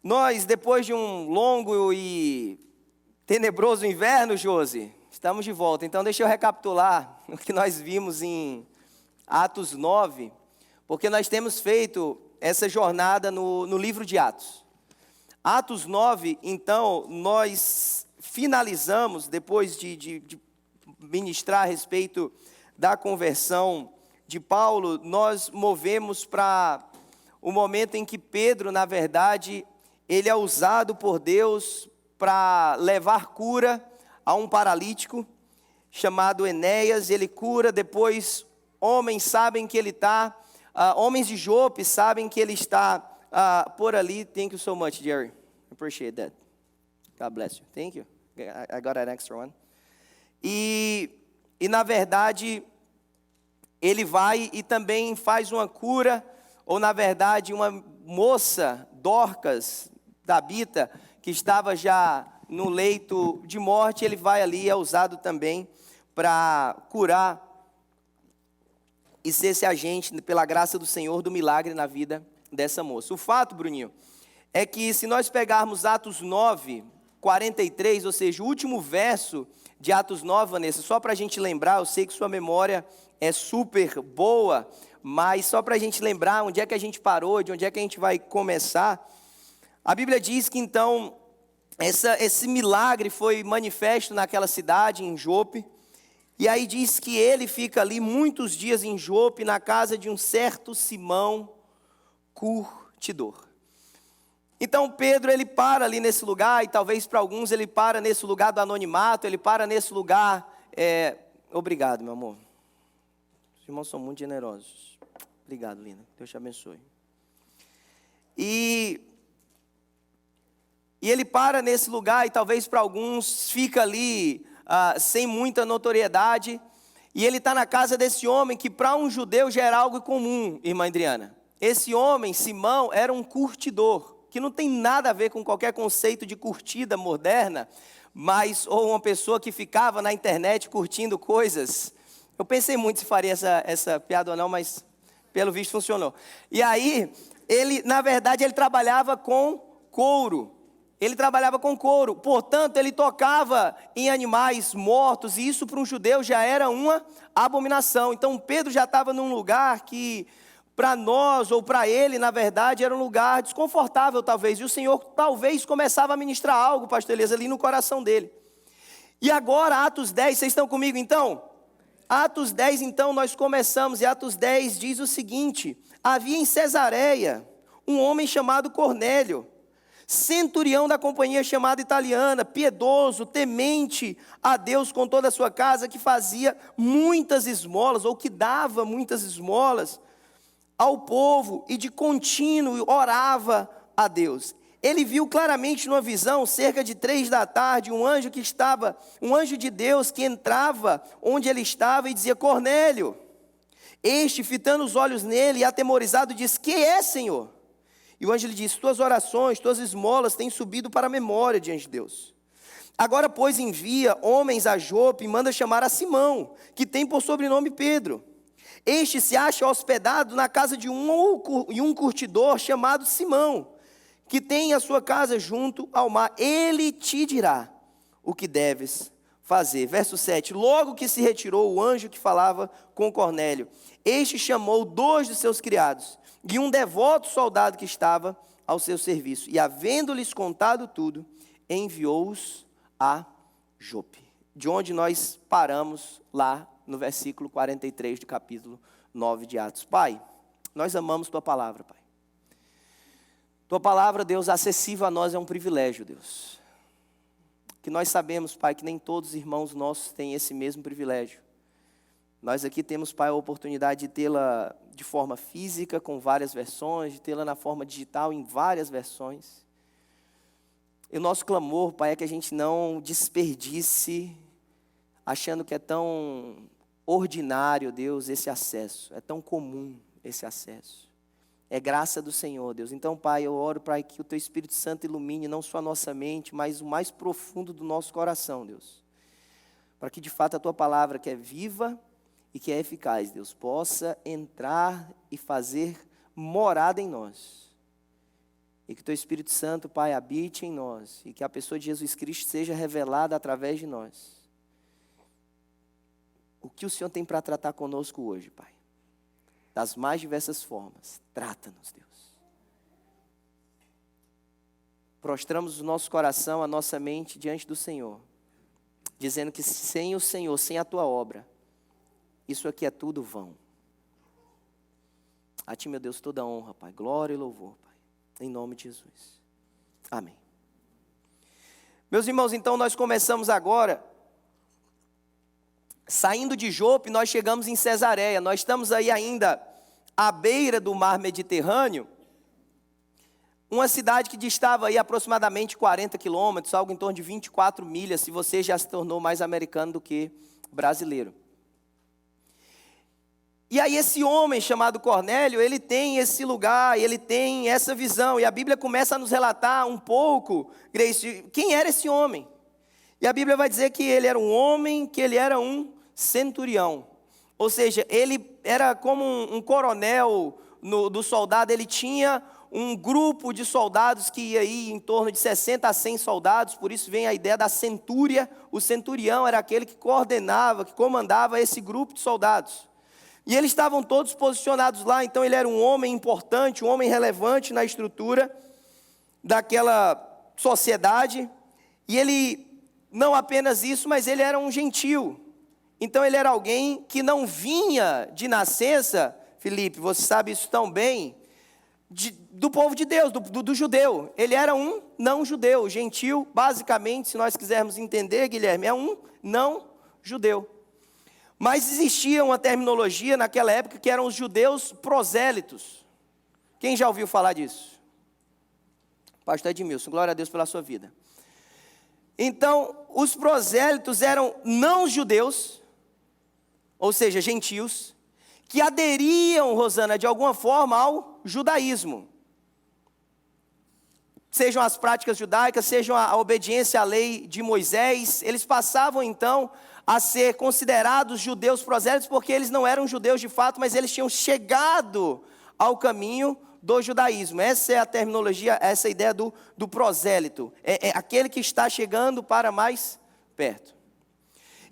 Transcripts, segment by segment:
Nós, depois de um longo e tenebroso inverno, Josi, estamos de volta. Então, deixa eu recapitular o que nós vimos em Atos 9, porque nós temos feito essa jornada no livro de Atos. Atos 9, então, nós finalizamos, depois de ministrar a respeito da conversão de Paulo, nós movemos para o momento em que Pedro, na verdade, ele é usado por Deus para levar cura a um paralítico chamado Enéas. Ele cura, depois homens sabem que ele está, homens de Jope sabem que ele está por ali. Thank you so much, Jerry. I appreciate that. God bless you. Thank you. I got an extra one. E na verdade, ele vai e também faz uma cura, ou na verdade, uma moça, Dorcas, Tabita, que estava já no leito de morte, ele vai ali e é usado também para curar e ser esse agente, pela graça do Senhor, do milagre na vida dessa moça. O fato, Bruninho, é que se nós pegarmos Atos 9, 43, ou seja, o último verso de Atos 9, Vanessa, só para a gente lembrar, eu sei que sua memória é super boa, mas só para a gente lembrar onde é que a gente parou, de onde é que a gente vai começar. A Bíblia diz que então, esse milagre foi manifesto naquela cidade, em Jope, e aí diz que ele fica ali muitos dias em Jope, na casa de um certo Simão curtidor. Então Pedro, ele para ali nesse lugar, e talvez para alguns ele para nesse lugar do anonimato, ele para nesse lugar, obrigado, meu amor. Os irmãos são muito generosos. Obrigado, Lina. Deus te abençoe. E ele para nesse lugar e talvez para alguns fica ali sem muita notoriedade. E ele está na casa desse homem que para um judeu já era algo comum, irmã Adriana. Esse homem, Simão, era um curtidor, que não tem nada a ver com qualquer conceito de curtida moderna, ou uma pessoa que ficava na internet curtindo coisas. Eu pensei muito se faria essa piada ou não, mas pelo visto funcionou. E aí, na verdade, ele trabalhava com couro. Portanto, ele tocava em animais mortos, e isso para um judeu já era uma abominação. Então, Pedro já estava num lugar que, para nós, ou para ele, na verdade, era um lugar desconfortável, talvez. E o Senhor, talvez, começava a ministrar algo, pastor Elias, ali no coração dele. E agora, Atos 10, vocês estão comigo, então? Atos 10, então, nós começamos, e Atos 10 diz o seguinte: havia em Cesareia um homem chamado Cornélio, centurião da companhia chamada Italiana, piedoso, temente a Deus com toda a sua casa, que fazia muitas esmolas, ou que dava muitas esmolas ao povo, e de contínuo orava a Deus. Ele viu claramente numa visão, cerca de 3 da tarde, um anjo de Deus que entrava onde ele estava e dizia: Cornélio. Este, fitando os olhos nele e atemorizado, disse: que é, Senhor? E o anjo lhe disse: tuas orações, tuas esmolas têm subido para a memória diante de Deus. Agora, pois, envia homens a Jope e manda chamar a Simão, que tem por sobrenome Pedro. Este se acha hospedado na casa de um curtidor chamado Simão, que tem a sua casa junto ao mar. Ele te dirá o que deves fazer. Verso 7. Logo que se retirou o anjo que falava com Cornélio, este chamou 2 de seus criados e um devoto soldado que estava ao seu serviço. E, havendo-lhes contado tudo, enviou-os a Jope, de onde nós paramos lá no versículo 43 do capítulo 9 de Atos. Pai, nós amamos Tua palavra, Pai. Tua palavra, Deus, acessível a nós é um privilégio, Deus. Que nós sabemos, Pai, que nem todos os irmãos nossos têm esse mesmo privilégio. Nós aqui temos, Pai, a oportunidade de tê-la de forma física, com várias versões, de tê-la na forma digital, em várias versões. E o nosso clamor, Pai, é que a gente não desperdice, achando que é tão ordinário, Deus, esse acesso. É tão comum esse acesso. É graça do Senhor, Deus. Então, Pai, eu oro para que o Teu Espírito Santo ilumine não só a nossa mente, mas o mais profundo do nosso coração, Deus. Para que, de fato, a Tua palavra, que é viva e que é eficaz, Deus, possa entrar e fazer morada em nós. E que Teu Espírito Santo, Pai, habite em nós. E que a pessoa de Jesus Cristo seja revelada através de nós. O que o Senhor tem para tratar conosco hoje, Pai? Das mais diversas formas. Trata-nos, Deus. Prostramos o nosso coração, a nossa mente diante do Senhor. Dizendo que sem o Senhor, sem a Tua obra, isso aqui é tudo vão. A Ti, meu Deus, toda honra, Pai. Glória e louvor, Pai. Em nome de Jesus. Amém. Meus irmãos, então nós começamos agora. Saindo de Jope, nós chegamos em Cesareia. Nós estamos aí ainda à beira do mar Mediterrâneo. Uma cidade que distava aí aproximadamente 40 quilômetros, algo em torno de 24 milhas, se você já se tornou mais americano do que brasileiro. E aí esse homem chamado Cornélio, ele tem esse lugar, ele tem essa visão. E a Bíblia começa a nos relatar um pouco, Grace, quem era esse homem. E a Bíblia vai dizer que ele era um homem, que ele era um centurião. Ou seja, ele era como um coronel do soldado, ele tinha um grupo de soldados que ia aí em torno de 60 a 100 soldados, por isso vem a ideia da centúria. O centurião era aquele que coordenava, que comandava esse grupo de soldados. E eles estavam todos posicionados lá, então ele era um homem importante, um homem relevante na estrutura daquela sociedade. E ele, não apenas isso, mas ele era um gentil. Então ele era alguém que não vinha de nascença, Felipe, você sabe isso tão bem, do povo de Deus, do judeu. Ele era um não-judeu, gentil, basicamente, se nós quisermos entender, Guilherme, é um não-judeu. Mas existia uma terminologia naquela época que eram os judeus prosélitos. Quem já ouviu falar disso? Pastor Edmilson, glória a Deus pela sua vida. Então, os prosélitos eram não-judeus, ou seja, gentios, que aderiam, Rosana, de alguma forma ao judaísmo. Sejam as práticas judaicas, sejam a obediência à lei de Moisés, eles passavam então a ser considerados judeus prosélitos, porque eles não eram judeus de fato, mas eles tinham chegado ao caminho do judaísmo. Essa é a terminologia, essa é a ideia do prosélito. É aquele que está chegando para mais perto.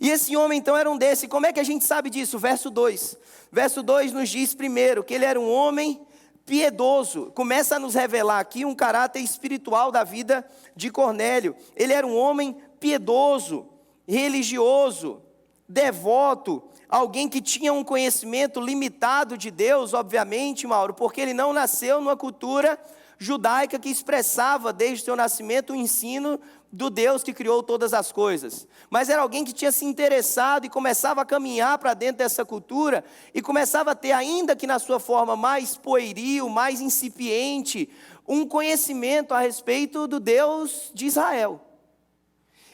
E esse homem então era um desses. Como é que a gente sabe disso? Verso 2. Verso 2 nos diz primeiro que ele era um homem piedoso. Começa a nos revelar aqui um caráter espiritual da vida de Cornélio. Ele era um homem piedoso, religioso, devoto, alguém que tinha um conhecimento limitado de Deus, obviamente, Mauro, porque ele não nasceu numa cultura judaica que expressava desde o seu nascimento o ensino do Deus que criou todas as coisas. Mas era alguém que tinha se interessado e começava a caminhar para dentro dessa cultura e começava a ter, ainda que na sua forma mais pueril, mais incipiente, um conhecimento a respeito do Deus de Israel.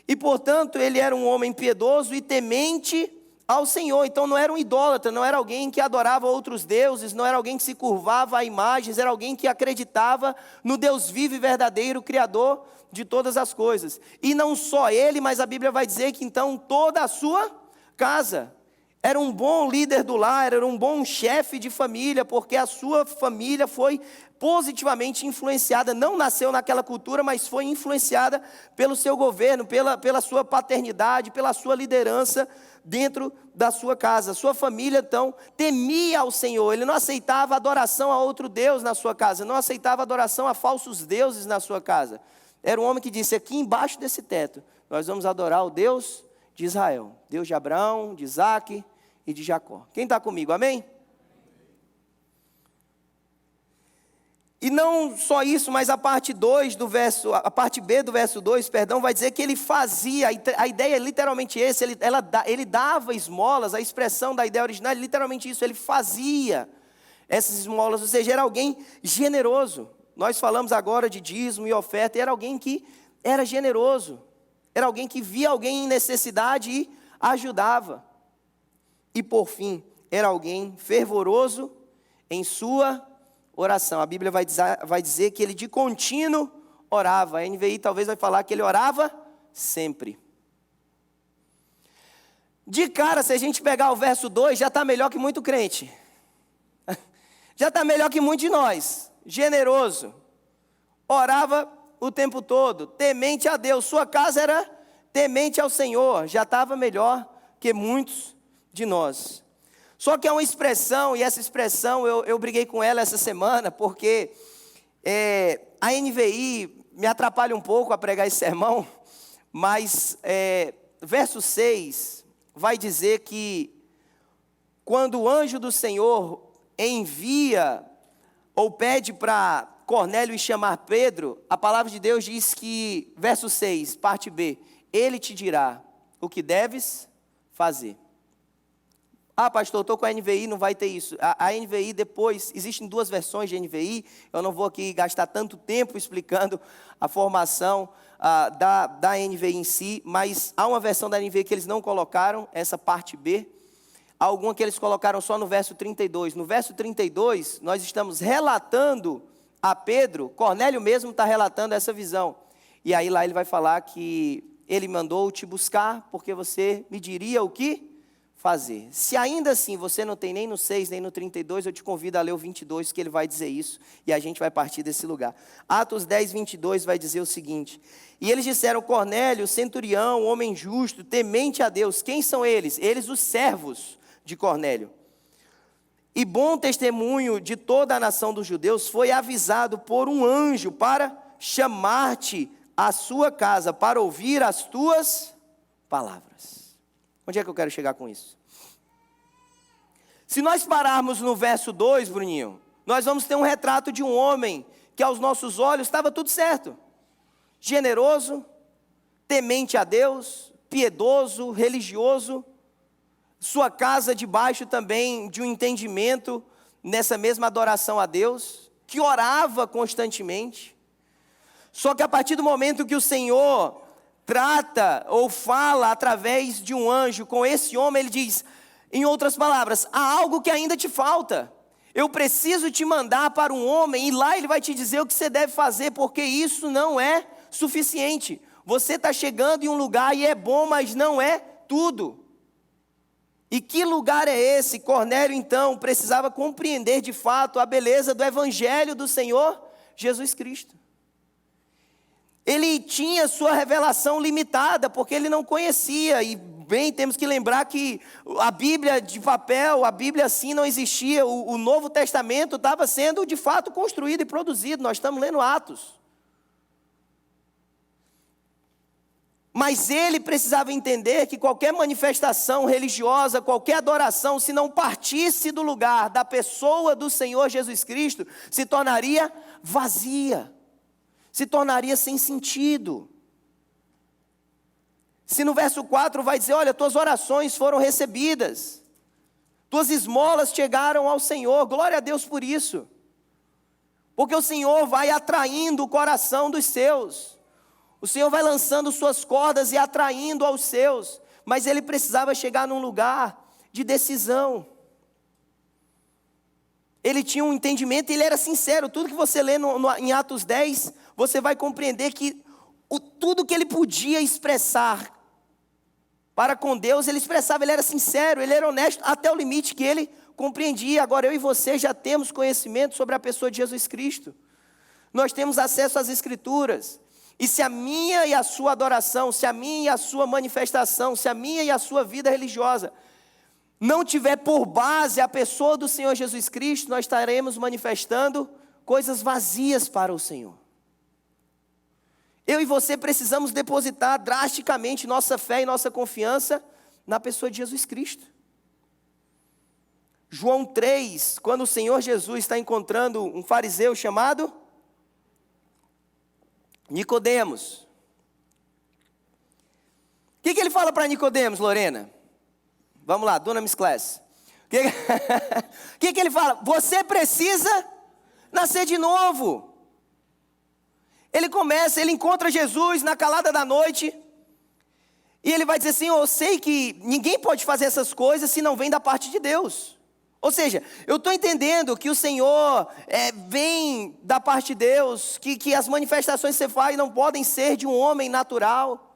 E, portanto, ele era um homem piedoso e temente ao Senhor. Então não era um idólatra, não era alguém que adorava outros deuses, não era alguém que se curvava a imagens, era alguém que acreditava no Deus vivo e verdadeiro, Criador de todas as coisas. E não só ele, mas a Bíblia vai dizer que então toda a sua casa. Era um bom líder do lar, era um bom chefe de família, porque a sua família foi positivamente influenciada, não nasceu naquela cultura, mas foi influenciada pelo seu governo, pela sua paternidade, pela sua liderança dentro da sua casa. Sua família, então, temia ao Senhor. Ele não aceitava adoração a outro Deus na sua casa, não aceitava adoração a falsos deuses na sua casa. Era um homem que disse, aqui embaixo desse teto, nós vamos adorar o Deus de Israel, Deus de Abraão, de Isaque e de Jacó. Quem está comigo, amém? E não só isso, mas a parte B do verso 2, vai dizer que ele fazia, a ideia é literalmente esse, ele dava esmolas, a expressão da ideia original é literalmente isso, ele fazia essas esmolas, ou seja, era alguém generoso. Nós falamos agora de dízimo e oferta, era alguém que era generoso, era alguém que via alguém em necessidade e ajudava. E por fim, era alguém fervoroso em sua oração. A Bíblia vai dizer que ele de contínuo orava. A NVI talvez vai falar que ele orava sempre. De cara, se a gente pegar o verso 2, já está melhor que muito crente. Já está melhor que muito de nós. Generoso. orava o tempo todo, temente a Deus. Sua casa era temente ao Senhor, já estava melhor que muitos de nós. Só que é uma expressão, e essa expressão eu briguei com ela essa semana, porque a NVI me atrapalha um pouco a pregar esse sermão, mas verso 6 vai dizer que quando o anjo do Senhor envia ou pede para Cornélio ir chamar Pedro, a palavra de Deus diz que, verso 6, parte B, ele te dirá o que deves fazer. Ah, pastor, estou com a NVI, não vai ter isso. A NVI depois, existem duas versões de NVI, eu não vou aqui gastar tanto tempo explicando a formação da NVI em si, mas há uma versão da NVI que eles não colocaram, essa parte B, há alguma que eles colocaram só no verso 32. No verso 32, nós estamos relatando a Pedro, Cornélio mesmo está relatando essa visão. E aí lá ele vai falar que ele mandou te buscar, porque você me diria o que fazer. Se ainda assim você não tem nem no 6, nem no 32, eu te convido a ler o 22, que ele vai dizer isso, e a gente vai partir desse lugar. Atos 10, 22 vai dizer o seguinte: e eles disseram, Cornélio, centurião, homem justo, temente a Deus. Quem são eles? Eles, os servos de Cornélio. E bom testemunho de toda a nação dos judeus, foi avisado por um anjo para chamar-te à sua casa, para ouvir as tuas palavras. Onde é que eu quero chegar com isso? Se nós pararmos no verso 2, Bruninho, nós vamos ter um retrato de um homem que aos nossos olhos estava tudo certo. Generoso, temente a Deus, piedoso, religioso. Sua casa debaixo também de um entendimento nessa mesma adoração a Deus, que orava constantemente. Só que a partir do momento que o Senhor trata ou fala através de um anjo com esse homem, ele diz, em outras palavras, há algo que ainda te falta. Eu preciso te mandar para um homem, e lá ele vai te dizer o que você deve fazer, porque isso não é suficiente. Você está chegando em um lugar e é bom, mas não é tudo. E que lugar é esse? Cornélio, então, precisava compreender de fato a beleza do evangelho do Senhor Jesus Cristo. Ele tinha sua revelação limitada, porque ele não conhecia, e bem, temos que lembrar que a Bíblia de papel, a Bíblia assim não existia, o Novo Testamento estava sendo de fato construído e produzido, nós estamos lendo Atos. Mas ele precisava entender que qualquer manifestação religiosa, qualquer adoração, se não partisse do lugar da pessoa do Senhor Jesus Cristo, se tornaria vazia. Se tornaria sem sentido. Se no verso 4 vai dizer, olha, tuas orações foram recebidas, tuas esmolas chegaram ao Senhor, glória a Deus por isso. Porque o Senhor vai atraindo o coração dos seus. O Senhor vai lançando suas cordas e atraindo aos seus. Mas ele precisava chegar num lugar de decisão. Ele tinha um entendimento e ele era sincero. Tudo que você lê em Atos 10, você vai compreender que tudo que ele podia expressar para com Deus, ele expressava, ele era sincero, ele era honesto, até o limite que ele compreendia. Agora eu e você já temos conhecimento sobre a pessoa de Jesus Cristo. Nós temos acesso às Escrituras. E se a minha e a sua adoração, se a minha e a sua manifestação, se a minha e a sua vida religiosa não tiver por base a pessoa do Senhor Jesus Cristo, nós estaremos manifestando coisas vazias para o Senhor. Eu e você precisamos depositar drasticamente nossa fé e nossa confiança na pessoa de Jesus Cristo. João 3, quando o Senhor Jesus está encontrando um fariseu chamado Nicodemos. O que ele fala para Nicodemos, Lorena? Vamos lá, Dunamis Class. O que ele fala? Você precisa nascer de novo. Ele encontra Jesus na calada da noite, e ele vai dizer assim, eu sei que ninguém pode fazer essas coisas se não vem da parte de Deus. Ou seja, eu estou entendendo que o Senhor vem da parte de Deus, que as manifestações que você faz não podem ser de um homem natural.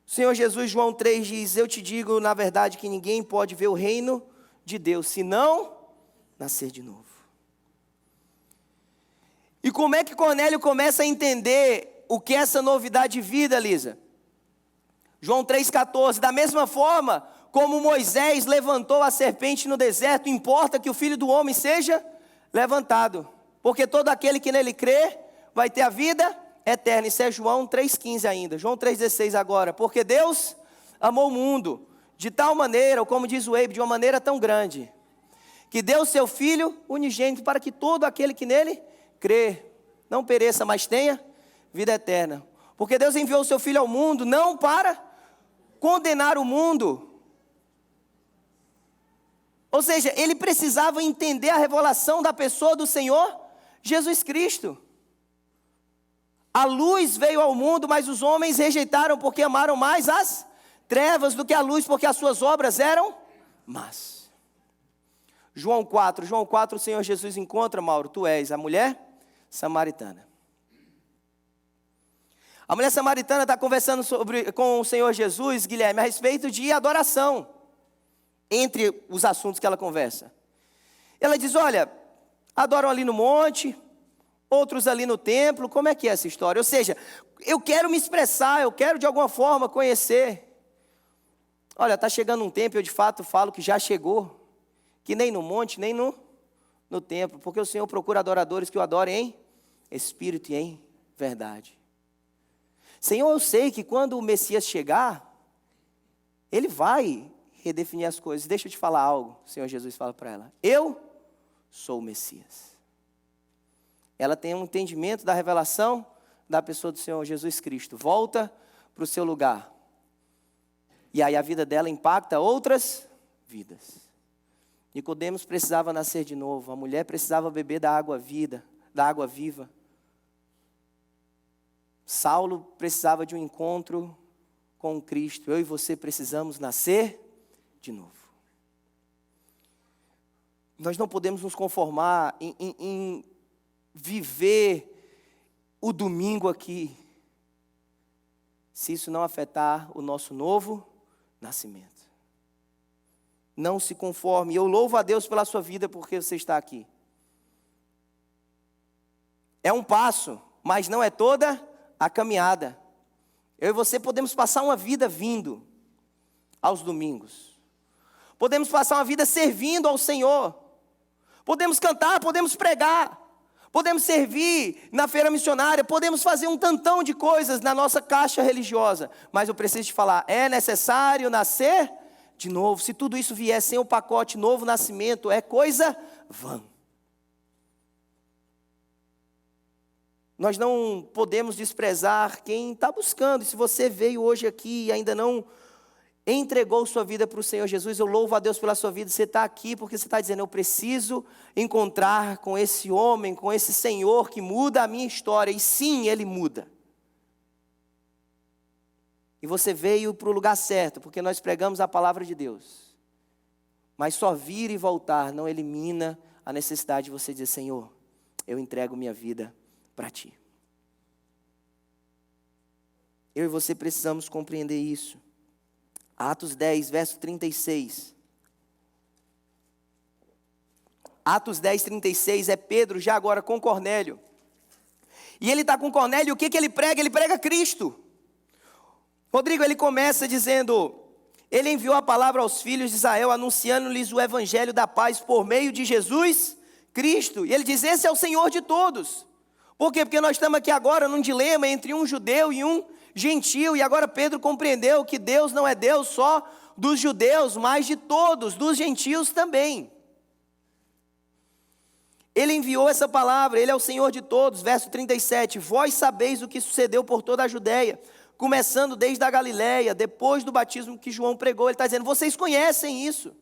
O Senhor Jesus, João 3 diz, eu te digo na verdade que ninguém pode ver o reino de Deus, se não nascer de novo. E como é que Cornélio começa a entender o que é essa novidade de vida, Lisa? João 3,14, da mesma forma como Moisés levantou a serpente no deserto, importa que o Filho do Homem seja levantado, porque todo aquele que nele crê vai ter a vida eterna. Isso é João 3,15 ainda, João 3,16 agora, porque Deus amou o mundo de tal maneira, ou como diz o Eibe, de uma maneira tão grande, que deu seu Filho unigênito para que todo aquele que nele crê não pereça, mas tenha vida eterna. Porque Deus enviou o seu Filho ao mundo não para condenar o mundo. Ou seja, ele precisava entender a revelação da pessoa do Senhor Jesus Cristo. A luz veio ao mundo, mas os homens rejeitaram porque amaram mais as trevas do que a luz, porque as suas obras eram más. João 4, o Senhor Jesus encontra, Mauro, tu és a mulher samaritana. A mulher samaritana está conversando com o Senhor Jesus, Guilherme, a respeito de adoração, entre os assuntos que ela conversa. Ela diz, olha, adoram ali no monte, outros ali no templo, como é que é essa história? Ou seja, eu quero me expressar, eu quero de alguma forma conhecer. Olha, está chegando um tempo, eu de fato falo que já chegou, que nem no monte, nem no templo, porque o Senhor procura adoradores que o adorem em espírito e em verdade. Senhor, eu sei que quando o Messias chegar, Ele vai redefinir as coisas. Deixa eu te falar algo, o Senhor Jesus fala para ela. Eu sou o Messias. Ela tem um entendimento da revelação da pessoa do Senhor Jesus Cristo. Volta para o seu lugar. E aí a vida dela impacta outras vidas. Nicodemos precisava nascer de novo. A mulher precisava beber da água viva. Saulo precisava de um encontro com Cristo. Eu e você precisamos nascer de novo. Nós não podemos nos conformar em viver o domingo aqui, se isso não afetar o nosso novo nascimento. Não se conforme. Eu louvo a Deus pela sua vida porque você está aqui. É um passo, mas não é toda a caminhada. Eu e você podemos passar uma vida vindo aos domingos. Podemos passar uma vida servindo ao Senhor. Podemos cantar, podemos pregar. Podemos servir na feira missionária. Podemos fazer um tantão de coisas na nossa caixa religiosa. Mas eu preciso te falar, é necessário nascer de novo. Se tudo isso vier sem o pacote novo nascimento, é coisa vã. Nós não podemos desprezar quem está buscando. E se você veio hoje aqui e ainda não entregou sua vida para o Senhor Jesus, eu louvo a Deus pela sua vida. Você está aqui porque você está dizendo, eu preciso encontrar com esse homem, com esse Senhor que muda a minha história. E sim, Ele muda. E você veio para o lugar certo, porque nós pregamos a palavra de Deus. Mas só vir e voltar não elimina a necessidade de você dizer, Senhor, eu entrego minha vida para Ti. Eu e você precisamos compreender isso. Atos 10, verso 36. Atos 10, 36 é Pedro já agora com Cornélio. E ele está com Cornélio, o que ele prega? Ele prega Cristo. Rodrigo, ele começa dizendo, ele enviou a palavra aos filhos de Israel, anunciando-lhes o evangelho da paz por meio de Jesus Cristo. E ele diz, esse é o Senhor de todos. Por quê? Porque nós estamos aqui agora num dilema entre um judeu e um gentil. E agora Pedro compreendeu que Deus não é Deus só dos judeus, mas de todos, dos gentios também. Ele enviou essa palavra, Ele é o Senhor de todos. Verso 37, vós sabeis o que sucedeu por toda a Judeia, começando desde a Galileia, depois do batismo que João pregou. Ele está dizendo, vocês conhecem isso.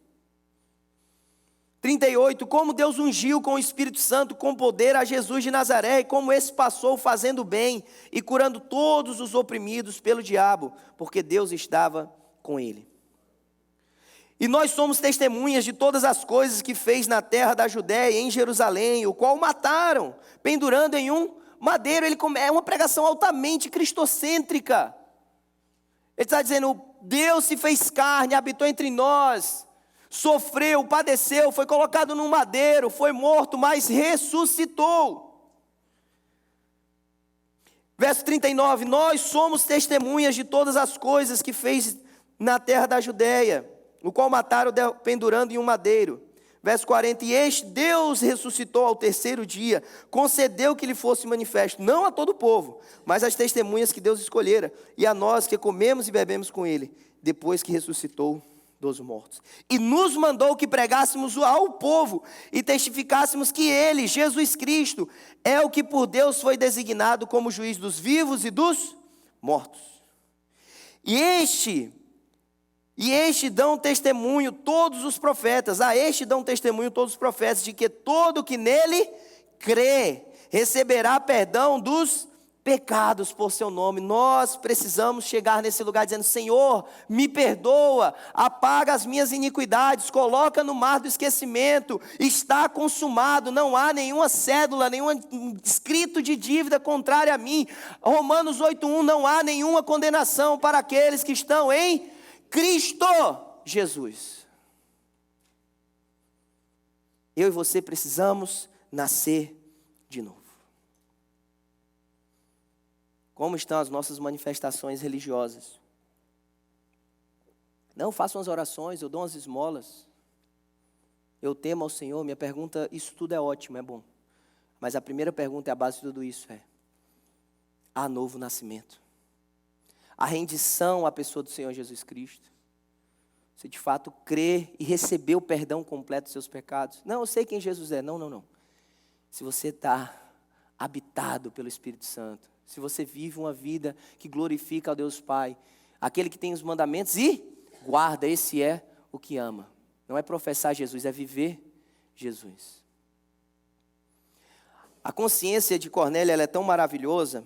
38, como Deus ungiu com o Espírito Santo, com poder a Jesus de Nazaré, e como esse passou fazendo bem e curando todos os oprimidos pelo diabo, porque Deus estava com ele. E nós somos testemunhas de todas as coisas que fez na terra da Judéia, em Jerusalém, o qual mataram, pendurando em um madeiro. É uma pregação altamente cristocêntrica. Ele está dizendo, Deus se fez carne, habitou entre nós, sofreu, padeceu, foi colocado num madeiro, foi morto, mas ressuscitou. Verso 39, nós somos testemunhas de todas as coisas que fez na terra da Judéia, o qual mataram pendurando em um madeiro. Verso 40, e este Deus ressuscitou ao terceiro dia, concedeu que lhe fosse manifesto, não a todo o povo, mas às testemunhas que Deus escolhera, e a nós que comemos e bebemos com ele, depois que ressuscitou dos mortos. E nos mandou que pregássemos ao povo e testificássemos que ele, Jesus Cristo, é o que por Deus foi designado como juiz dos vivos e dos mortos. E este dão testemunho todos os profetas, a este dão testemunho todos os profetas, de que todo que nele crê, receberá perdão dos pecados por seu nome. Nós precisamos chegar nesse lugar dizendo: Senhor, me perdoa, apaga as minhas iniquidades, coloca no mar do esquecimento, está consumado, não há nenhuma cédula, nenhum escrito de dívida contrária a mim. Romanos 8:1, não há nenhuma condenação para aqueles que estão em Cristo Jesus. Eu e você precisamos nascer de novo. Como estão as nossas manifestações religiosas? Não, faço umas orações, eu dou umas esmolas, eu temo ao Senhor. Minha pergunta, isso tudo é ótimo, é bom. Mas a primeira pergunta é a base de tudo isso, há novo nascimento? A rendição à pessoa do Senhor Jesus Cristo? Você de fato crê e recebeu o perdão completo dos seus pecados? Não, eu sei quem Jesus é. Não. Se você está habitado pelo Espírito Santo, se você vive uma vida que glorifica ao Deus Pai, aquele que tem os mandamentos e guarda, esse é o que ama. Não é professar Jesus, é viver Jesus. A consciência de Cornélio, ela é tão maravilhosa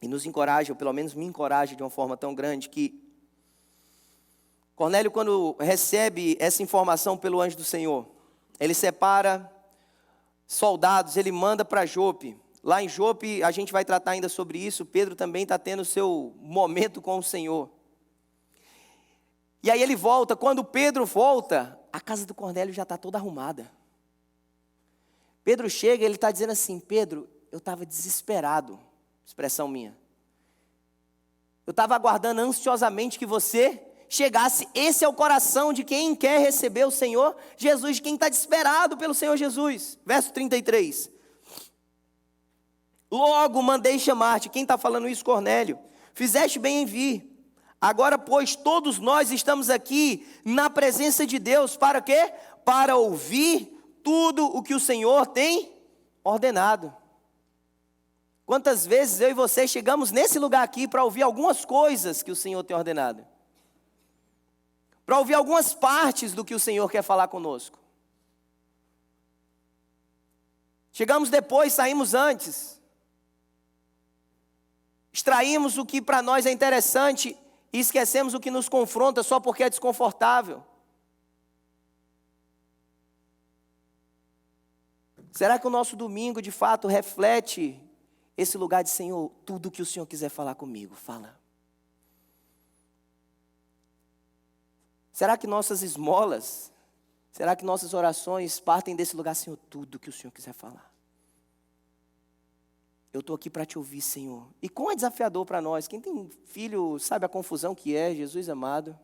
e nos encoraja, ou pelo menos me encoraja de uma forma tão grande, que Cornélio, quando recebe essa informação pelo anjo do Senhor, ele separa soldados, ele manda para Jope. Lá em Jope, a gente vai tratar ainda sobre isso. Pedro também está tendo o seu momento com o Senhor. E aí ele volta. Quando Pedro volta, a casa do Cornélio já está toda arrumada. Pedro chega e ele está dizendo assim: Pedro, eu estava desesperado, expressão minha. Eu estava aguardando ansiosamente que você chegasse. Esse é o coração de quem quer receber o Senhor Jesus, de quem está desesperado pelo Senhor Jesus. Verso 33. Logo mandei chamar-te. Quem está falando isso? Cornélio. Fizeste bem em vir. Agora, pois, todos nós estamos aqui na presença de Deus. Para quê? Para ouvir tudo o que o Senhor tem ordenado. Quantas vezes eu e você chegamos nesse lugar aqui para ouvir algumas coisas que o Senhor tem ordenado? Para ouvir algumas partes do que o Senhor quer falar conosco. Chegamos depois, saímos antes. Extraímos o que para nós é interessante e esquecemos o que nos confronta só porque é desconfortável. Será que o nosso domingo de fato reflete esse lugar de: Senhor, tudo que o Senhor quiser falar comigo, fala? Será que nossas esmolas, será que nossas orações partem desse lugar: Senhor, tudo que o Senhor quiser falar? Eu estou aqui para te ouvir, Senhor. E como é desafiador para nós. Quem tem filho sabe a confusão que é, Jesus amado.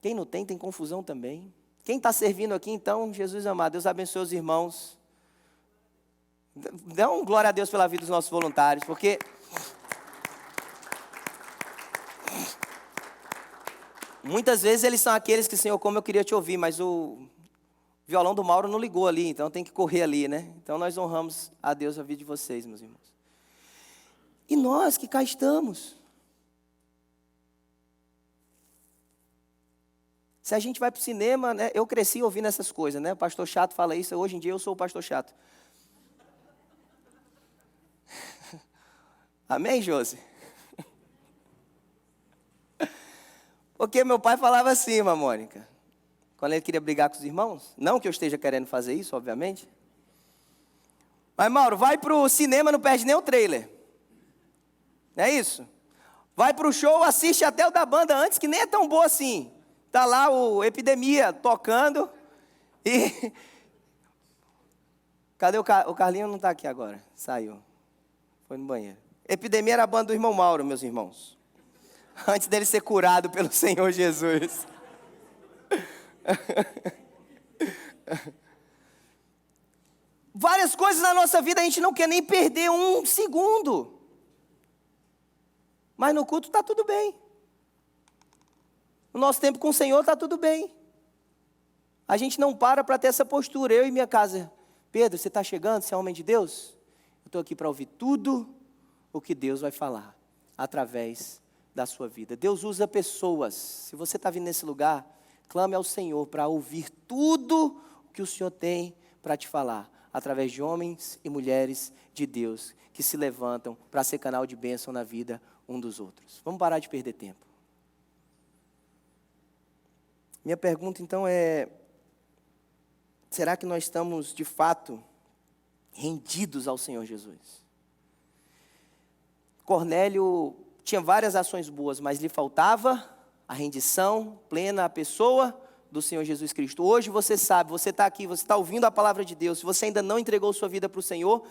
Quem não tem confusão também. Quem está servindo aqui, então, Jesus amado, Deus abençoe os irmãos. Dá um glória a Deus pela vida dos nossos voluntários, porque muitas vezes eles são aqueles que: Senhor, como eu queria te ouvir, mas o violão do Mauro não ligou ali, então tem que correr ali, né? Então nós honramos a Deus a vida de vocês, meus irmãos. E nós que cá estamos. Se a gente vai para o cinema, né? Eu cresci ouvindo essas coisas, né? O pastor chato fala isso, hoje em dia eu sou o pastor chato. Amém, Josi? Porque meu pai falava assim, Mônica, quando ele queria brigar com os irmãos. Não que eu esteja querendo fazer isso, obviamente. Mas, Mauro, vai para o cinema, não perde nem o trailer. Não é isso? Vai para o show, assiste até o da banda antes, que nem é tão boa assim. Está lá o Epidemia tocando. E cadê o Carlinho? Não está aqui agora, saiu. Foi no banheiro. Epidemia era a banda do irmão Mauro, meus irmãos. Antes dele ser curado pelo Senhor Jesus. Várias coisas na nossa vida a gente não quer nem perder um segundo. Mas no culto está tudo bem. No nosso tempo com o Senhor está tudo bem. A gente não para ter essa postura. Eu e minha casa. Pedro, você está chegando? Você é homem de Deus? Eu estou aqui para ouvir tudo o que Deus vai falar através da sua vida. Deus usa pessoas. Se você está vindo nesse lugar, clame ao Senhor para ouvir tudo o que o Senhor tem para te falar, através de homens e mulheres de Deus, que se levantam para ser canal de bênção na vida um dos outros. Vamos parar de perder tempo. Minha pergunta então é, será que nós estamos de fato rendidos ao Senhor Jesus? Cornélio tinha várias ações boas, mas lhe faltava a rendição plena à pessoa do Senhor Jesus Cristo. Hoje você sabe, você está aqui, você está ouvindo a palavra de Deus. Se você ainda não entregou sua vida para o Senhor,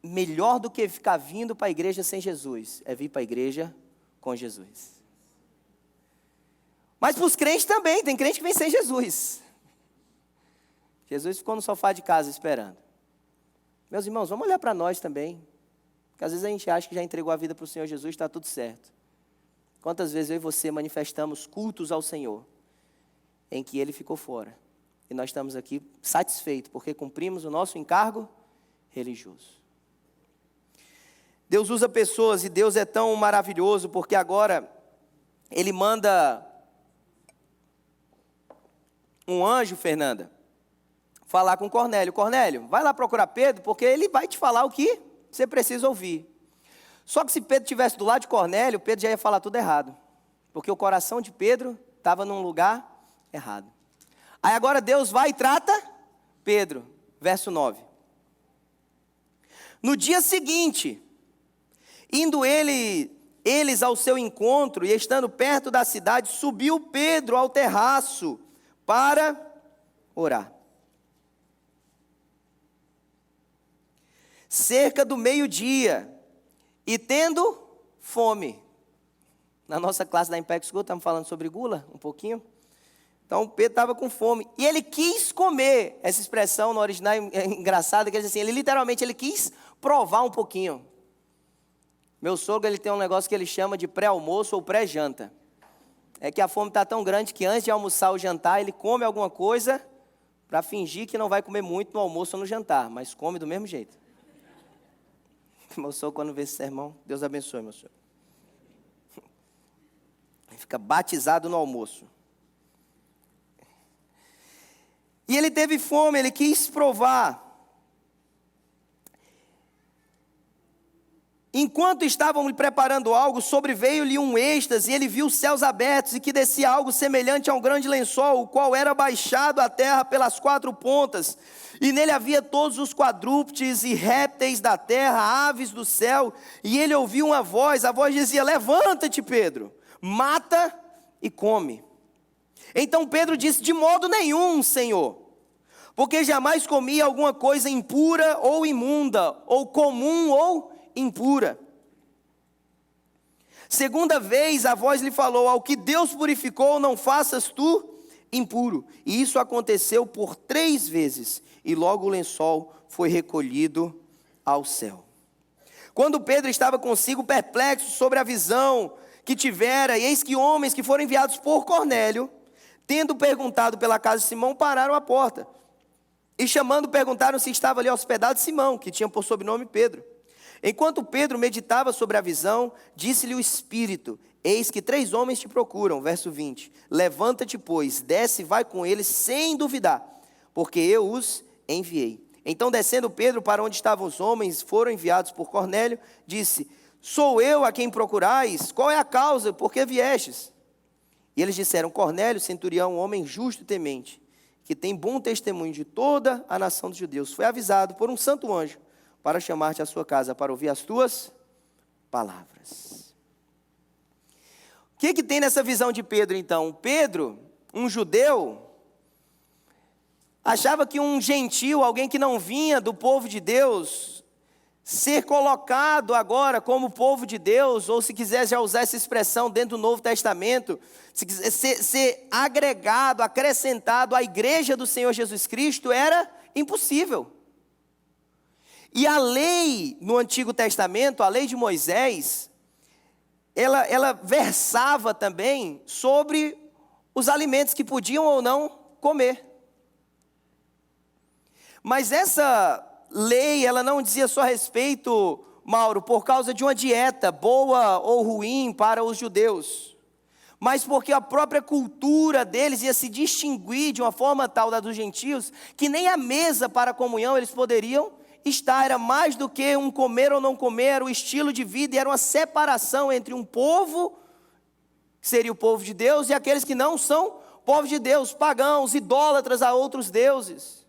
melhor do que ficar vindo para a igreja sem Jesus, é vir para a igreja com Jesus. Mas para os crentes também, tem crente que vem sem Jesus. Jesus ficou no sofá de casa esperando. Meus irmãos, vamos olhar para nós também. Porque às vezes a gente acha que já entregou a vida para o Senhor Jesus, está tudo certo. Quantas vezes eu e você manifestamos cultos ao Senhor, em que Ele ficou fora. E nós estamos aqui satisfeitos, porque cumprimos o nosso encargo religioso. Deus usa pessoas, e Deus é tão maravilhoso, porque agora Ele manda um anjo, Fernanda, falar com Cornélio. Cornélio, vai lá procurar Pedro, porque ele vai te falar o que você precisa ouvir. Só que se Pedro estivesse do lado de Cornélio, Pedro já ia falar tudo errado. Porque o coração de Pedro estava num lugar errado. Aí agora Deus vai e trata Pedro, verso 9. No dia seguinte, indo eles ao seu encontro e estando perto da cidade, subiu Pedro ao terraço para orar. Cerca do meio-dia, e tendo fome. Na nossa classe da Impact School, estamos falando sobre gula, um pouquinho. Então, Pedro estava com fome, e ele quis comer. Essa expressão no original é engraçada, que ele diz assim, ele literalmente quis provar um pouquinho. Meu sogro, ele tem um negócio que ele chama de pré-almoço ou pré-janta. É que a fome está tão grande que antes de almoçar ou jantar, ele come alguma coisa para fingir que não vai comer muito no almoço ou no jantar, mas come do mesmo jeito. Meu sogro, quando vê esse sermão, Deus abençoe, meu sogro. Ele fica batizado no almoço. E ele teve fome, ele quis provar. Enquanto estavam lhe preparando algo, sobreveio-lhe um êxtase, e ele viu os céus abertos, e que descia algo semelhante a um grande lençol, o qual era baixado à terra pelas quatro pontas, e nele havia todos os quadrúpedes e répteis da terra, aves do céu, e ele ouviu uma voz, a voz dizia, levanta-te, Pedro, mata e come. Então Pedro disse, de modo nenhum, Senhor, porque jamais comi alguma coisa impura ou imunda, ou comum ou impura. Segunda vez a voz lhe falou, ao que Deus purificou, não faças tu impuro. E isso aconteceu por 3 vezes, e logo o lençol foi recolhido ao céu. Quando Pedro estava consigo perplexo sobre a visão que tivera, e eis que homens que foram enviados por Cornélio, tendo perguntado pela casa de Simão, pararam à porta. E chamando, perguntaram se estava ali hospedado Simão, que tinha por sobrenome Pedro. Enquanto Pedro meditava sobre a visão, disse-lhe o Espírito, eis que 3 homens te procuram, verso 20. Levanta-te, pois, desce e vai com eles sem duvidar, porque eu os enviei. Então, descendo Pedro para onde estavam os homens, foram enviados por Cornélio, disse, sou eu a quem procurais? Qual é a causa? Por que viestes? E eles disseram, Cornélio, centurião, um homem justo e temente, que tem bom testemunho de toda a nação dos judeus, foi avisado por um santo anjo, para chamar-te à sua casa, para ouvir as tuas palavras. O que tem nessa visão de Pedro, então? Pedro, um judeu, achava que um gentil, alguém que não vinha do povo de Deus, ser colocado agora como povo de Deus, ou se quiser já usar essa expressão dentro do Novo Testamento, se quiser ser agregado, acrescentado à igreja do Senhor Jesus Cristo, era impossível. E a lei no Antigo Testamento, a lei de Moisés, ela versava também sobre os alimentos que podiam ou não comer. Mas essa lei, ela não dizia só a respeito, Mauro, por causa de uma dieta boa ou ruim para os judeus, mas porque a própria cultura deles ia se distinguir de uma forma tal da dos gentios, que nem a mesa para a comunhão eles poderiam estar. Era mais do que um comer ou não comer, era o estilo de vida, e era uma separação entre um povo, que seria o povo de Deus, e aqueles que não são povo de Deus, pagãos, idólatras a outros deuses.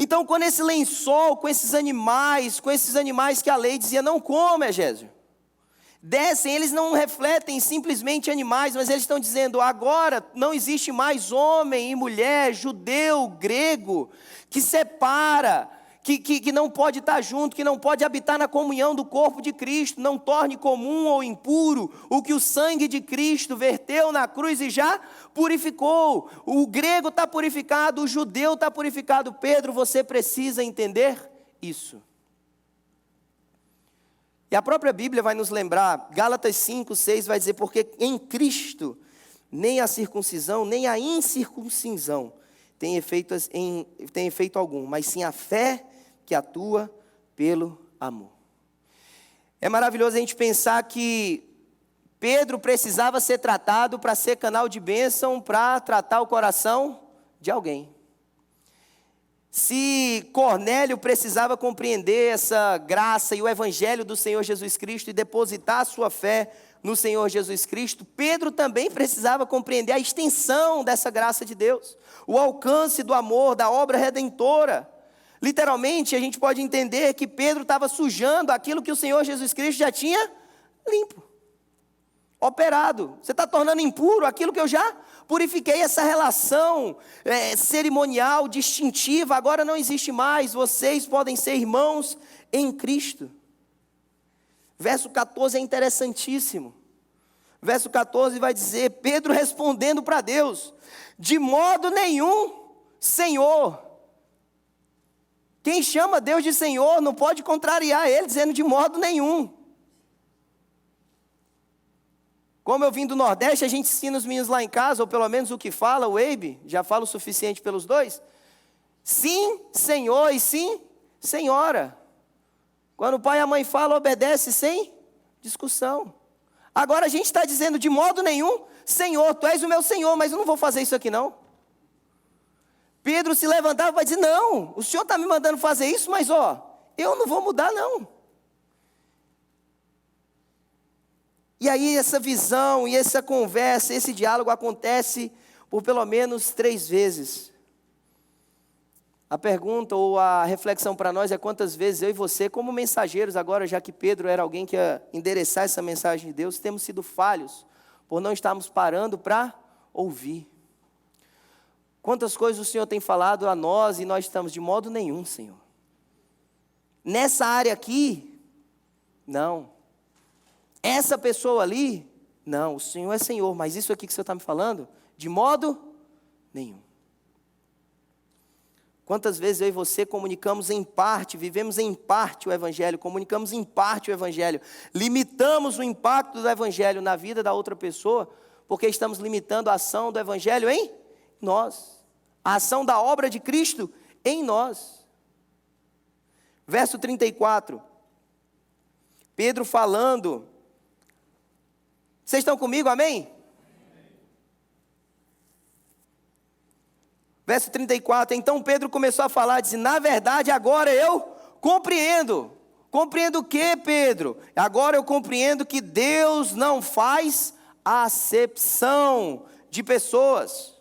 Então, quando esse lençol, com esses animais que a lei dizia, não come, Egésio, descem, eles não refletem simplesmente animais, mas eles estão dizendo, agora não existe mais homem e mulher, judeu, grego, que separa, que não pode estar junto, que não pode habitar na comunhão do corpo de Cristo. Não torne comum ou impuro o que o sangue de Cristo verteu na cruz e já purificou. O grego está purificado, o judeu está purificado. Pedro, você precisa entender isso. E a própria Bíblia vai nos lembrar, Gálatas 5:6 vai dizer, porque em Cristo nem a circuncisão, nem a incircuncisão tem efeito algum, mas sim a fé que atua pelo amor. É maravilhoso a gente pensar que Pedro precisava ser tratado para ser canal de bênção, para tratar o coração de alguém. Se Cornélio precisava compreender essa graça e o evangelho do Senhor Jesus Cristo e depositar a sua fé no Senhor Jesus Cristo, Pedro também precisava compreender a extensão dessa graça de Deus, o alcance do amor, da obra redentora. Literalmente, a gente pode entender que Pedro estava sujando aquilo que o Senhor Jesus Cristo já tinha limpo, operado. Você está tornando impuro aquilo que eu já purifiquei. Essa relação cerimonial, distintiva, agora não existe mais. Vocês podem ser irmãos em Cristo. Verso 14 é interessantíssimo. Verso 14 vai dizer, Pedro respondendo para Deus, de modo nenhum, Senhor. Quem chama Deus de Senhor não pode contrariar Ele, dizendo de modo nenhum. Como eu vim do Nordeste, a gente ensina os meninos lá em casa, ou pelo menos o que fala, o Eibe, já fala o suficiente pelos dois. Sim, Senhor, e sim, Senhora. Quando o pai e a mãe falam, obedece sem discussão. Agora a gente está dizendo de modo nenhum, Senhor, Tu és o meu Senhor, mas eu não vou fazer isso aqui não. Pedro se levantava e vai dizer, não, o Senhor está me mandando fazer isso, mas eu não vou mudar não. E aí essa visão e essa conversa, esse diálogo acontece por pelo menos 3 vezes. A pergunta ou a reflexão para nós é quantas vezes eu e você, como mensageiros agora, já que Pedro era alguém que ia endereçar essa mensagem de Deus, temos sido falhos por não estarmos parando para ouvir. Quantas coisas o Senhor tem falado a nós e nós estamos de modo nenhum, Senhor. Nessa área aqui, não. Essa pessoa ali, não. O Senhor é Senhor, mas isso aqui que o Senhor está me falando, de modo nenhum. Quantas vezes eu e você comunicamos em parte, vivemos em parte o Evangelho, comunicamos em parte o Evangelho, limitamos o impacto do Evangelho na vida da outra pessoa, porque estamos limitando a ação do Evangelho em nós, a ação da obra de Cristo em nós. Verso 34, Pedro falando, vocês estão comigo, amém? Verso 34, então Pedro começou a falar, disse, na verdade agora eu compreendo. Compreendo o que, Pedro? Agora eu compreendo que Deus não faz acepção de pessoas,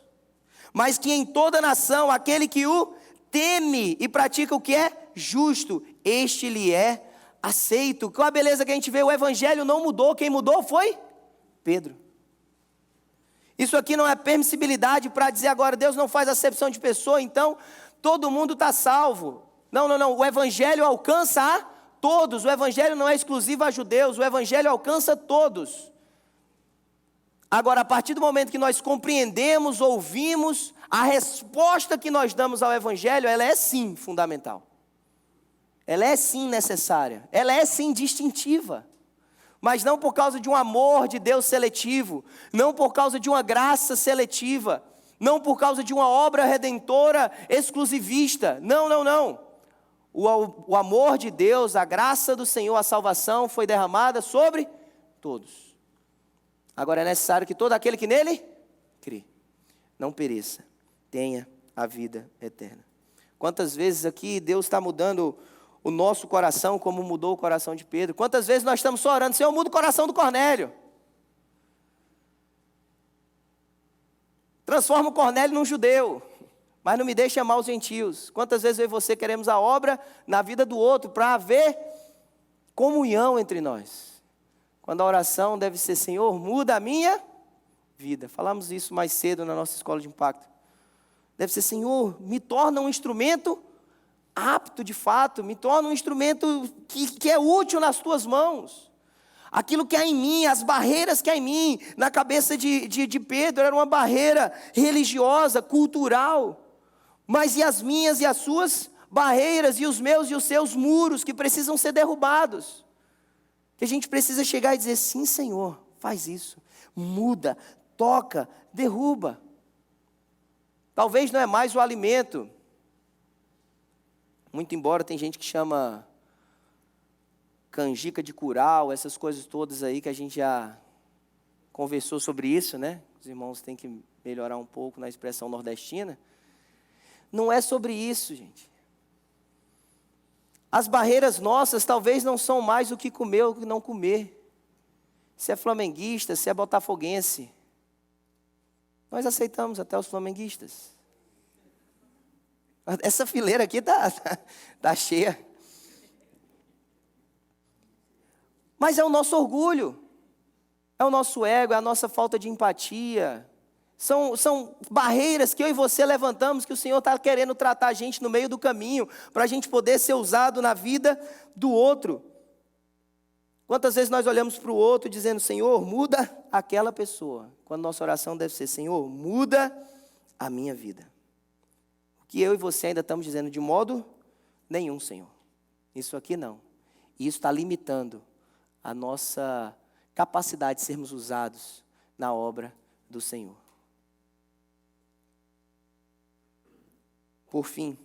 mas que em toda nação, aquele que o teme e pratica o que é justo, este lhe é aceito. Com a beleza que a gente vê, o evangelho não mudou, quem mudou foi Pedro. Isso aqui não é permissibilidade para dizer agora, Deus não faz acepção de pessoa, então todo mundo está salvo. Não, não, não. O evangelho alcança a todos. O evangelho não é exclusivo a judeus. O evangelho alcança todos. Agora, a partir do momento que nós compreendemos, ouvimos, a resposta que nós damos ao evangelho, ela é sim fundamental. Ela é sim necessária. Ela é sim distintiva. Mas não por causa de um amor de Deus seletivo. Não por causa de uma graça seletiva. Não por causa de uma obra redentora exclusivista. Não, não, não. O amor de Deus, a graça do Senhor, a salvação foi derramada sobre todos. Agora é necessário que todo aquele que nele crê, não pereça, tenha a vida eterna. Quantas vezes aqui Deus está mudando o nosso coração como mudou o coração de Pedro? Quantas vezes nós estamos só orando, Senhor, muda o coração do Cornélio. Transforma o Cornélio num judeu, mas não me deixe amar os gentios. Quantas vezes eu e você queremos a obra na vida do outro para haver comunhão entre nós? Quando a oração deve ser, Senhor, muda a minha vida. Falamos isso mais cedo na nossa escola de impacto. Deve ser, Senhor, me torna um instrumento apto de fato, me torna um instrumento que é útil nas tuas mãos. Aquilo que há em mim, as barreiras que há em mim, na cabeça de Pedro, era uma barreira religiosa, cultural. Mas e as minhas e as suas barreiras, e os meus e os seus muros que precisam ser derrubados? Que a gente precisa chegar e dizer, sim, Senhor, faz isso, muda, toca, derruba. Talvez não é mais o alimento, muito embora tem gente que chama canjica de curau, essas coisas todas aí que a gente já conversou sobre isso, né? Os irmãos têm que melhorar um pouco na expressão nordestina. Não é sobre isso, gente. As barreiras nossas talvez não são mais o que comer ou o que não comer. Se é flamenguista, se é botafoguense. Nós aceitamos até os flamenguistas. Essa fileira aqui tá cheia. Mas é o nosso orgulho. É o nosso ego, é a nossa falta de empatia. São barreiras que eu e você levantamos, que o Senhor está querendo tratar a gente no meio do caminho, para a gente poder ser usado na vida do outro. Quantas vezes nós olhamos para o outro dizendo, Senhor, muda aquela pessoa, quando nossa oração deve ser, Senhor, muda a minha vida. O que eu e você ainda estamos dizendo de modo nenhum, Senhor. Isso aqui não. E isso está limitando a nossa capacidade de sermos usados na obra do Senhor. Por fim,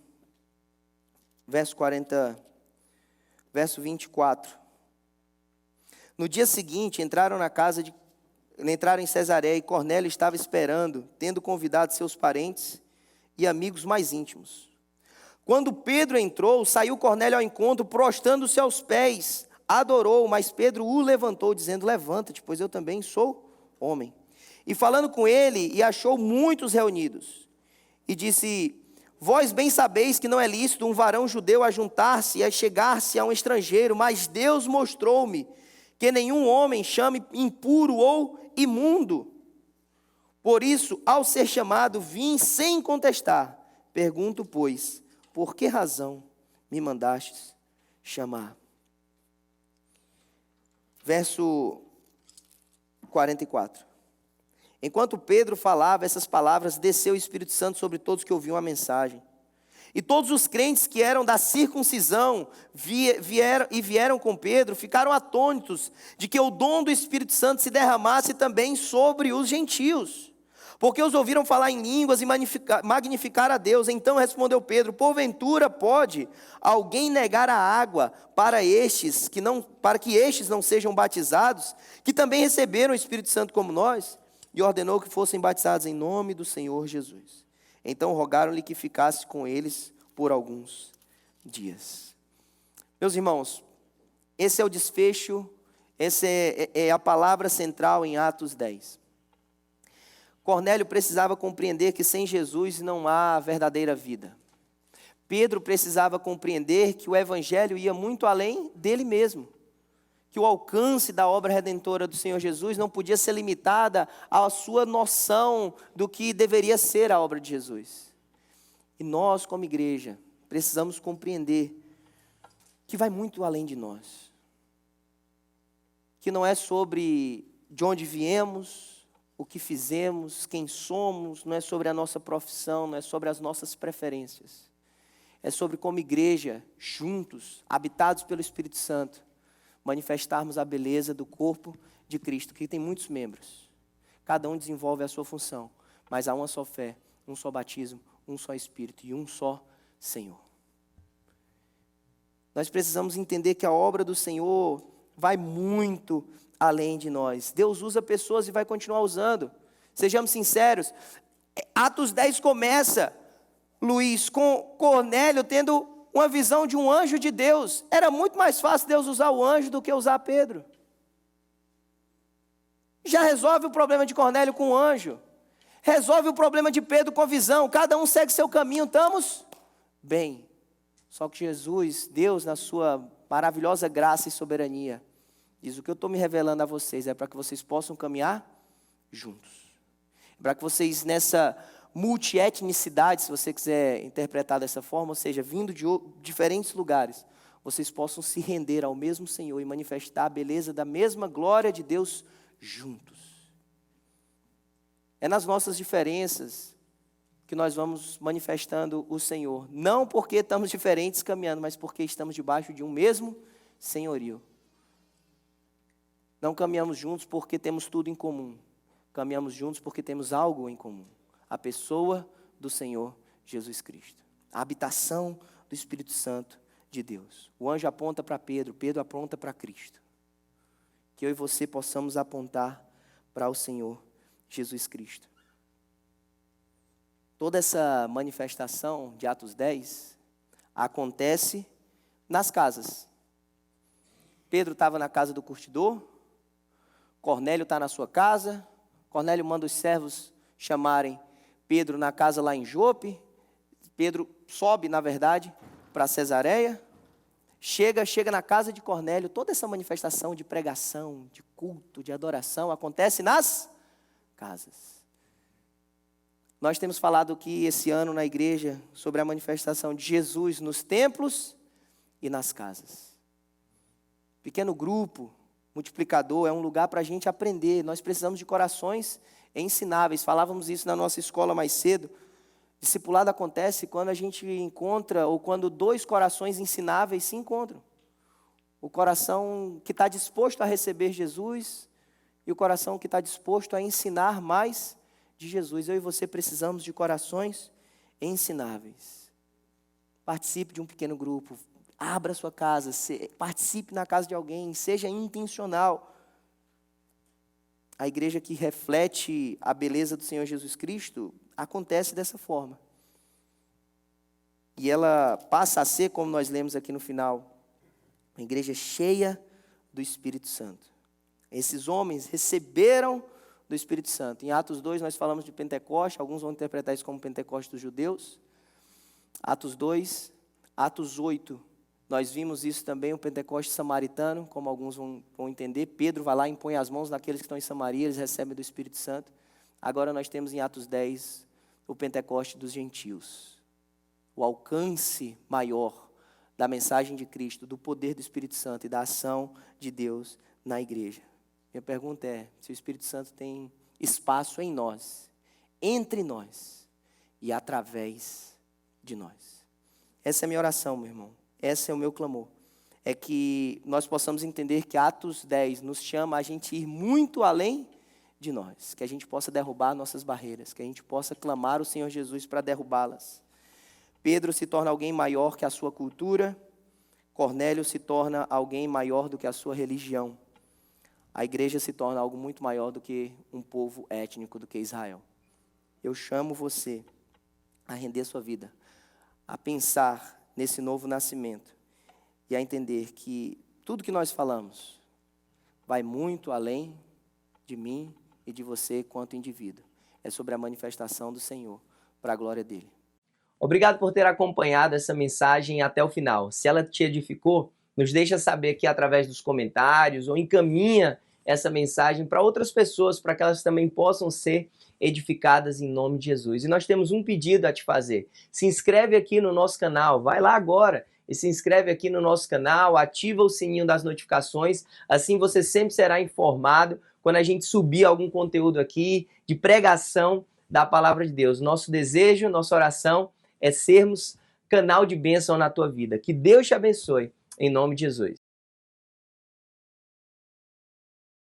verso 24. No dia seguinte, entraram em Cesareia, e Cornélio estava esperando, tendo convidado seus parentes e amigos mais íntimos. Quando Pedro entrou, saiu Cornélio ao encontro, prostrando-se aos pés, adorou, mas Pedro o levantou, dizendo, levanta-te, pois eu também sou homem. E falando com ele, e achou muitos reunidos, e disse, vós bem sabeis que não é lícito um varão judeu ajuntar-se e chegar-se a um estrangeiro, mas Deus mostrou-me que nenhum homem chame impuro ou imundo. Por isso, ao ser chamado, vim sem contestar. Pergunto, pois, por que razão me mandastes chamar? Verso 44. Enquanto Pedro falava essas palavras, desceu o Espírito Santo sobre todos que ouviam a mensagem. E todos os crentes que eram da circuncisão vieram com Pedro, ficaram atônitos de que o dom do Espírito Santo se derramasse também sobre os gentios. Porque os ouviram falar em línguas e magnificar a Deus. Então respondeu Pedro, porventura pode alguém negar a água para que estes não sejam batizados, que também receberam o Espírito Santo como nós? E ordenou que fossem batizados em nome do Senhor Jesus. Então rogaram-lhe que ficasse com eles por alguns dias. Meus irmãos, esse é o desfecho, essa é a palavra central em Atos 10. Cornélio precisava compreender que sem Jesus não há verdadeira vida. Pedro precisava compreender que o evangelho ia muito além dele mesmo. Que o alcance da obra redentora do Senhor Jesus não podia ser limitada à sua noção do que deveria ser a obra de Jesus. E nós, como igreja, precisamos compreender que vai muito além de nós. Que não é sobre de onde viemos, o que fizemos, quem somos, não é sobre a nossa profissão, não é sobre as nossas preferências. É sobre como igreja, juntos, habitados pelo Espírito Santo, manifestarmos a beleza do corpo de Cristo, que tem muitos membros. Cada um desenvolve a sua função, mas há uma só fé, um só batismo, um só Espírito e um só Senhor. Nós precisamos entender que a obra do Senhor vai muito além de nós. Deus usa pessoas e vai continuar usando. Sejamos sinceros, Atos 10 começa, Luiz, com Cornélio tendo uma visão de um anjo de Deus. Era muito mais fácil Deus usar o anjo do que usar Pedro. Já resolve o problema de Cornélio com o anjo. Resolve o problema de Pedro com a visão. Cada um segue seu caminho, estamos bem. Só que Jesus, Deus, na sua maravilhosa graça e soberania, diz: o que eu estou me revelando a vocês é para que vocês possam caminhar juntos. Para que vocês, nessa multietnicidade, se você quiser interpretar dessa forma, ou seja, vindo de diferentes lugares, vocês possam se render ao mesmo Senhor e manifestar a beleza da mesma glória de Deus juntos. É nas nossas diferenças que nós vamos manifestando o Senhor. Não porque estamos diferentes caminhando, mas porque estamos debaixo de um mesmo senhorio. Não caminhamos juntos porque temos tudo em comum. Caminhamos juntos porque temos algo em comum. A pessoa do Senhor Jesus Cristo. A habitação do Espírito Santo de Deus. O anjo aponta para Pedro, Pedro aponta para Cristo. Que eu e você possamos apontar para o Senhor Jesus Cristo. Toda essa manifestação de Atos 10 acontece nas casas. Pedro estava na casa do curtidor, Cornélio está na sua casa, Cornélio manda os servos chamarem Pedro na casa lá em Jope, Pedro sobe, na verdade, para Cesareia, chega na casa de Cornélio. Toda essa manifestação de pregação, de culto, de adoração, acontece nas casas. Nós temos falado aqui esse ano na igreja sobre a manifestação de Jesus nos templos e nas casas. Pequeno grupo, multiplicador, é um lugar para a gente aprender. Nós precisamos de corações ensináveis. Falávamos isso na nossa escola mais cedo. Discipulado acontece quando a gente encontra, ou quando dois corações ensináveis se encontram. O coração que está disposto a receber Jesus e o coração que está disposto a ensinar mais de Jesus. Eu e você precisamos de corações ensináveis. Participe de um pequeno grupo, abra sua casa, participe na casa de alguém, seja intencional. A igreja que reflete a beleza do Senhor Jesus Cristo acontece dessa forma. E ela passa a ser, como nós lemos aqui no final, uma igreja cheia do Espírito Santo. Esses homens receberam do Espírito Santo. Em Atos 2 nós falamos de Pentecoste, alguns vão interpretar isso como Pentecoste dos judeus. Atos 2, Atos 8, nós vimos isso também, o Pentecoste samaritano, como alguns vão entender. Pedro vai lá e impõe as mãos naqueles que estão em Samaria, eles recebem do Espírito Santo. Agora nós temos em Atos 10 o Pentecoste dos gentios. O alcance maior da mensagem de Cristo, do poder do Espírito Santo e da ação de Deus na igreja. Minha pergunta é, se o Espírito Santo tem espaço em nós, entre nós e através de nós. Essa é a minha oração, meu irmão. Esse é o meu clamor. É que nós possamos entender que Atos 10 nos chama a gente ir muito além de nós. Que a gente possa derrubar nossas barreiras. Que a gente possa clamar o Senhor Jesus para derrubá-las. Pedro se torna alguém maior que a sua cultura. Cornélio se torna alguém maior do que a sua religião. A igreja se torna algo muito maior do que um povo étnico, do que Israel. Eu chamo você a render sua vida, a pensar nesse novo nascimento e a entender que tudo que nós falamos vai muito além de mim e de você quanto indivíduo. É sobre a manifestação do Senhor para a glória dele. Obrigado por ter acompanhado essa mensagem até o final. Se ela te edificou, nos deixa saber aqui através dos comentários ou encaminha essa mensagem para outras pessoas, para que elas também possam ser edificadas em nome de Jesus. E nós temos um pedido a te fazer. Se inscreve aqui no nosso canal, vai lá agora e se inscreve aqui no nosso canal, ativa o sininho das notificações, assim você sempre será informado quando a gente subir algum conteúdo aqui de pregação da palavra de Deus. Nosso desejo, nossa oração é sermos canal de bênção na tua vida. Que Deus te abençoe, em nome de Jesus.